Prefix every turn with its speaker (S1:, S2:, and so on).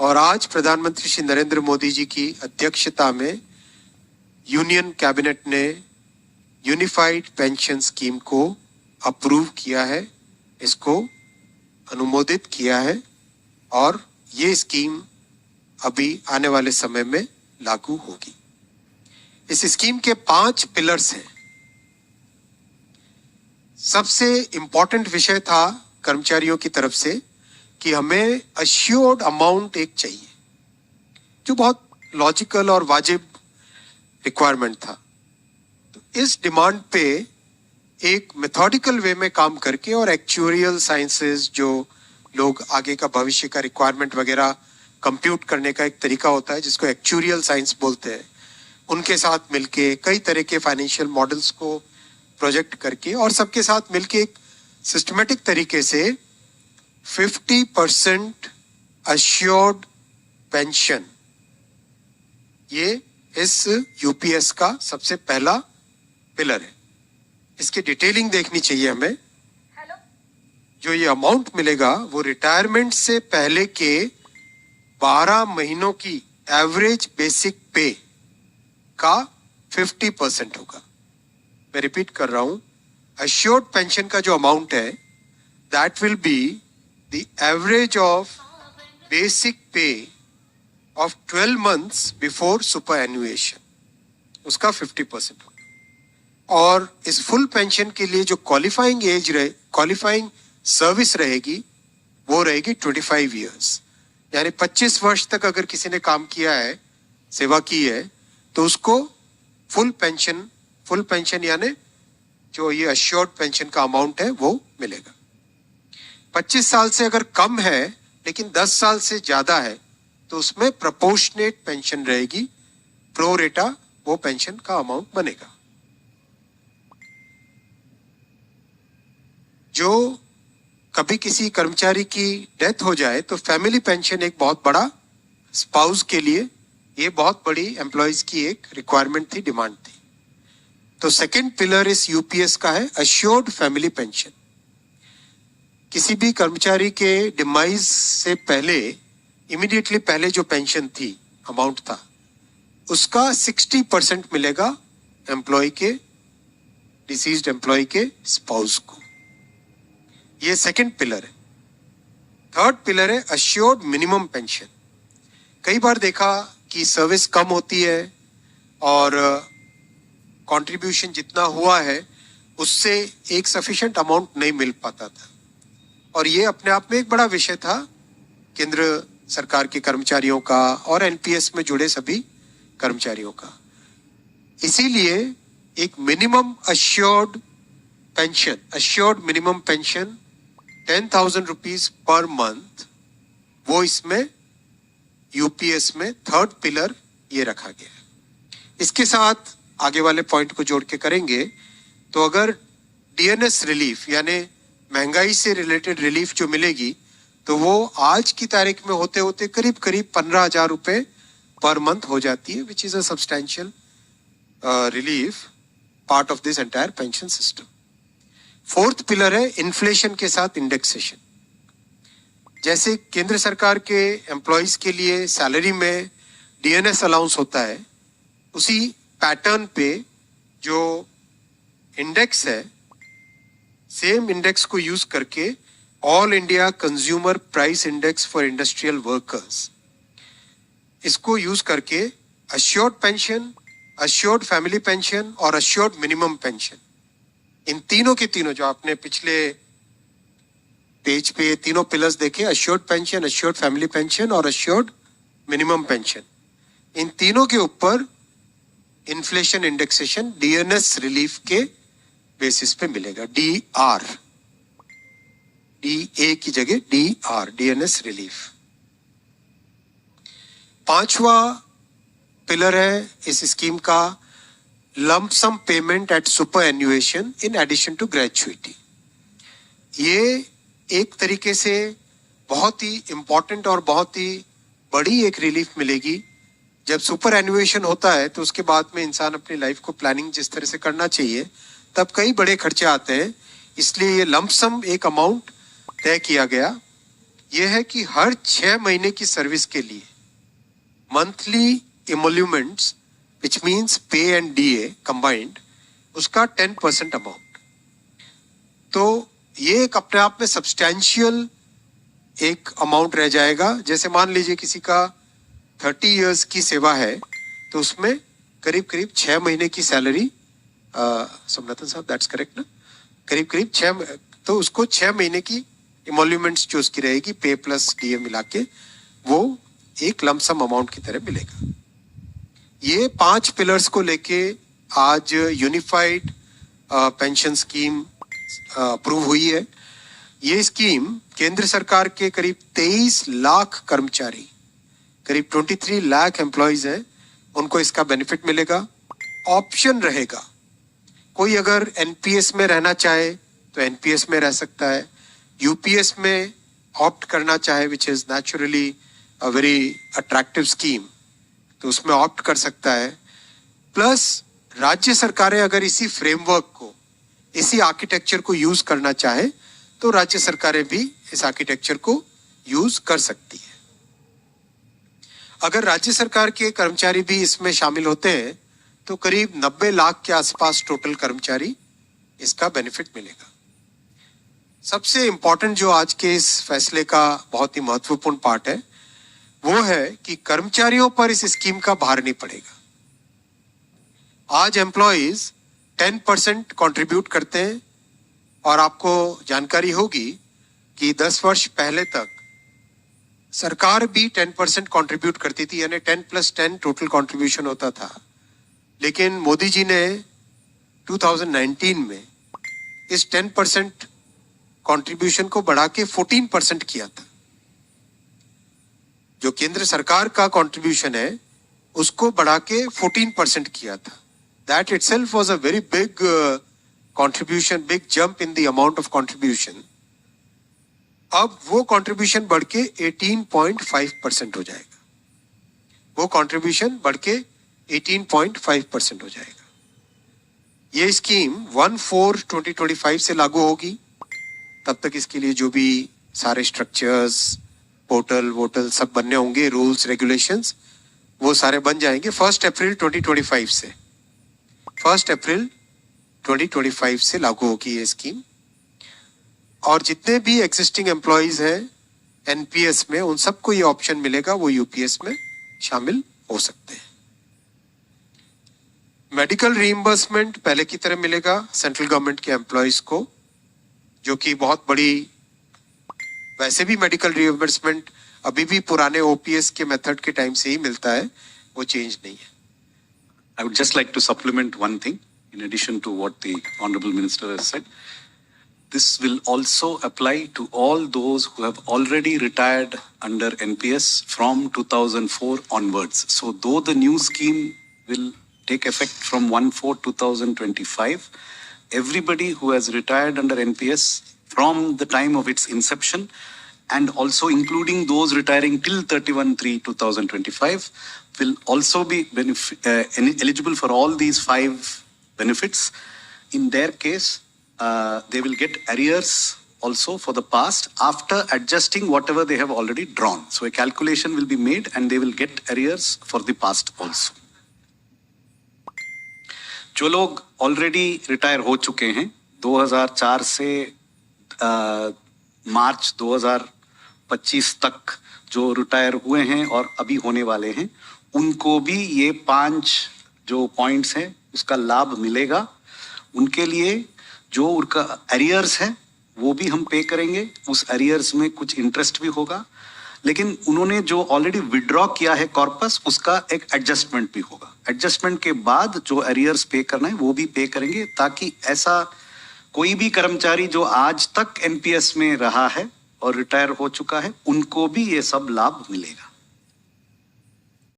S1: और आज प्रधानमंत्री श्री नरेंद्र मोदी जी की अध्यक्षता में यूनियन कैबिनेट ने यूनिफाइड पेंशन स्कीम को अप्रूव किया है, इसको अनुमोदित किया है और ये स्कीम अभी आने वाले समय में लागू होगी। इस स्कीम के 5 पिलर्स हैं। सबसे इंपॉर्टेंट विषय था कर्मचारियों की तरफ से कि हमें अश्योर्ड अमाउंट एक चाहिए, जो बहुत लॉजिकल और वाजिब रिक्वायरमेंट था। तो इस डिमांड पे एक मेथोडिकल वे में काम करके और एक्चुअरियल साइंसेस, जो लोग आगे का भविष्य का रिक्वायरमेंट वगैरह कंप्यूट करने का एक तरीका होता है जिसको एक्चुअरियल साइंस बोलते हैं, उनके साथ मिलके कई तरह के फाइनेंशियल मॉडल्स को प्रोजेक्ट करके और सबके साथ मिलके एक सिस्टमेटिक तरीके से 50% अश्योर्ड पेंशन, ये इस यूपीएस का सबसे पहला पिलर है। इसकी डिटेलिंग देखनी चाहिए हमें। जो ये अमाउंट मिलेगा वो रिटायरमेंट से पहले के 12 महीनों की एवरेज बेसिक पे का 50% होगा। मैं रिपीट कर रहा हूं, अश्योर्ड पेंशन का जो अमाउंट है that will be the average of basic पे ऑफ 12 months बिफोर सुपर एन्युएशन, उसका 50% होगा। और इस फुल पेंशन के लिए जो क्वालिफाइंग सर्विस रहेगी वो रहेगी 25 years, यानी 25 वर्ष तक अगर किसी ने काम किया है, सेवा की है, तो उसको फुल पेंशन यानी जो ये अश्योर्ड पेंशन का अमाउंट है वो मिलेगा। 25 साल से अगर कम है लेकिन 10 साल से ज्यादा है तो उसमें प्रोपोर्शनेट पेंशन रहेगी, प्रो रेटा वो पेंशन का अमाउंट बनेगा। जो कभी किसी कर्मचारी की डेथ हो जाए तो फैमिली पेंशन एक बहुत बड़ा, स्पाउस के लिए ये बहुत बड़ी एम्प्लॉयज की एक रिक्वायरमेंट थी, डिमांड थी। तो सेकंड पिलर इस यूपीएस का है अश्योर्ड फैमिली पेंशन। किसी भी कर्मचारी के डिमाइज से पहले, इमीडिएटली पहले जो पेंशन थी, अमाउंट था, उसका 60% मिलेगा एम्प्लॉय के, डिसीज्ड एम्प्लॉय के स्पाउस को। ये सेकंड पिलर है। थर्ड पिलर है अश्योर्ड मिनिमम पेंशन। कई बार देखा कि सर्विस कम होती है और कंट्रीब्यूशन जितना हुआ है उससे एक सफिशिएंट अमाउंट नहीं मिल पाता था, और ये अपने आप में एक बड़ा विषय था केंद्र सरकार के कर्मचारियों का और एनपीएस में जुड़े सभी कर्मचारियों का। इसीलिए एक minimum assured pension, assured minimum pension 10,000 rupees per month, वो इसमें यूपीएस में थर्ड पिलर ये रखा गया है। इसके साथ आगे वाले पॉइंट को जोड़ के करेंगे तो अगर डीएनएस रिलीफ यानी महंगाई से रिलेटेड रिलीफ जो मिलेगी तो वो आज की तारीख में होते होते करीब 15,000 रुपए पर मंथ हो जाती है, which is a substantial relief part of this entire pension system. Fourth pillar है इन्फ्लेशन के साथ इंडेक्सेशन। जैसे केंद्र सरकार के एम्प्लॉयज के लिए सैलरी में डीएनएस अलाउंस होता है, उसी पैटर्न पे जो इंडेक्स है, सेम इंडेक्स को यूज करके all India consumer price index for industrial workers, इसको यूज करके assured pension, assured family pension और अश्योर्ड मिनिमम पेंशन, इन तीनों के तीनों जो आपने पिछले पेज पे तीनों पिलर्स देखे, assured pension, assured family pension और अश्योर्ड मिनिमम पेंशन, इन तीनों के ऊपर इन्फ्लेशन इंडेक्सेशन डीएनएस रिलीफ के बेसिस पे मिलेगा। डीआर, डीए की जगह डीआर, डीएनएस रिलीफ। पांचवा पिलर है इस स्कीम का lump sum payment at superannuation in addition to gratuity. ये एक तरीके से बहुत ही इंपॉर्टेंट और बहुत ही बड़ी एक रिलीफ मिलेगी। जब सुपर एन्युएशन होता है तो उसके बाद में इंसान अपनी लाइफ को प्लानिंग जिस तरह से करना चाहिए तब कई बड़े खर्चे आते हैं, इसलिए ये लंप सम एक अमाउंट तय किया गया यह है कि हर 6 महीने की सर्विस के लिए मंथली इमोल्यूमेंट्स विच मीन्स पे एंड डीए कंबाइंड, उसका 10% अमाउंट। तो ये एक अपने आप में सब्सटैंशियल एक अमाउंट रह जाएगा। जैसे मान लीजिए किसी का 30 इयर्स की सेवा है तो उसमें करीब करीब 6 महीने की सैलरी, सोमनाथन साहब दैट्स करेक्ट ना, करीब करीब 6, तो उसको 6 महीने की इमोल्यूमेंट्स जो उसकी रहेगी पे प्लस डीए मिला के वो एक लमसम अमाउंट की तरह मिलेगा। ये 5 पिलर्स को लेके आज यूनिफाइड पेंशन स्कीम अप्रूव हुई है। ये स्कीम केंद्र सरकार के करीब 23 लाख कर्मचारी, करीब 23 लाख एम्प्लॉयज हैं, उनको इसका बेनिफिट मिलेगा। ऑप्शन रहेगा, कोई अगर एनपीएस में रहना चाहे तो एनपीएस में रह सकता है, यूपीएस में ऑप्ट करना चाहे which is naturally a very attractive scheme, तो उसमें ऑप्ट कर सकता है। प्लस राज्य सरकारें अगर इसी फ्रेमवर्क को, इसी आर्किटेक्चर को यूज करना चाहे तो राज्य सरकारें भी इस आर्किटेक्चर को यूज कर सकती है। अगर राज्य सरकार के कर्मचारी भी इसमें शामिल होते हैं तो करीब 90 लाख के आसपास टोटल कर्मचारी इसका बेनिफिट मिलेगा। सबसे इंपॉर्टेंट जो आज के इस फैसले का बहुत ही महत्वपूर्ण पार्ट है वो है कि कर्मचारियों पर इस स्कीम का भार नहीं पड़ेगा। आज एम्प्लॉइज 10% कंट्रीब्यूट करते हैं और आपको जानकारी होगी कि 10 वर्ष पहले तक सरकार भी 10% कंट्रीब्यूट करती थी, यानी 10+10 टोटल कंट्रीब्यूशन होता था। लेकिन मोदी जी ने 2019 में इस 10% कंट्रीब्यूशन को बढ़ा के 14% किया था। जो केंद्र सरकार का कंट्रीब्यूशन है उसको बढ़ा के 14% किया था। That itself was a very big contribution, big jump in the amount of contribution. अब वो कंट्रीब्यूशन बढ़ के 18.5% हो जाएगा। वो कंट्रीब्यूशन बढ़ के 18.5% हो जाएगा। ये स्कीम 1/4/2025 से लागू होगी। तब तक इसके लिए जो भी सारे स्ट्रक्चर्स, पोर्टल वोटल सब बनने होंगे, रूल्स रेगुलेशंस, वो सारे बन जाएंगे 1 अप्रैल 2025 से। 1 अप्रैल 2025 से लागू होगी ये स्कीम। और जितने भी एग्जिस्टिंग एम्प्लॉइज हैं एनपीएस में, उन सबको ये ऑप्शन मिलेगा, वो यूपीएस में शामिल हो सकते हैं। मेडिकल रीइंबर्समेंट पहले की तरह मिलेगा सेंट्रल गवर्नमेंट के एम्प्लॉइज को, जो कि बहुत बड़ी, वैसे भी मेडिकल रीइंबर्समेंट अभी भी पुराने ओपीएस के मेथड के टाइम से ही मिलता है, वो चेंज नहीं है।
S2: I would just like to supplement one thing in addition to what the Honorable Minister has said. This will also apply to all those who have already retired under NPS from 2004 onwards. So though the new scheme will take effect from 1/4/2025, everybody who has retired under NPS from the time of its inception, and also including those retiring till 31/3/2025, will also be eligible for all these 5 benefits. In their case, they will get arrears also for the past after adjusting whatever they have already drawn. So a calculation will be made and they will get arrears for the past also. जो लोग already retire हो चुके हैं 2004 से मार्च 2025 तक जो retire हुए हैं और अभी होने वाले हैं, उनको भी ये 5 जो पॉइंट्स हैं उसका लाभ मिलेगा। उनके लिए जो उनका एरियर्स है वो भी हम पे करेंगे, उस एरियर्स में कुछ इंटरेस्ट भी होगा, लेकिन उन्होंने जो ऑलरेडी विड्रॉ किया है कॉर्पस, उसका एक एडजस्टमेंट भी होगा। एडजस्टमेंट के बाद जो एरियर्स पे करना है वो भी पे करेंगे, ताकि ऐसा कोई भी कर्मचारी जो आज तक एनपीएस में रहा है और रिटायर हो चुका है, उनको भी ये सब लाभ मिलेगा।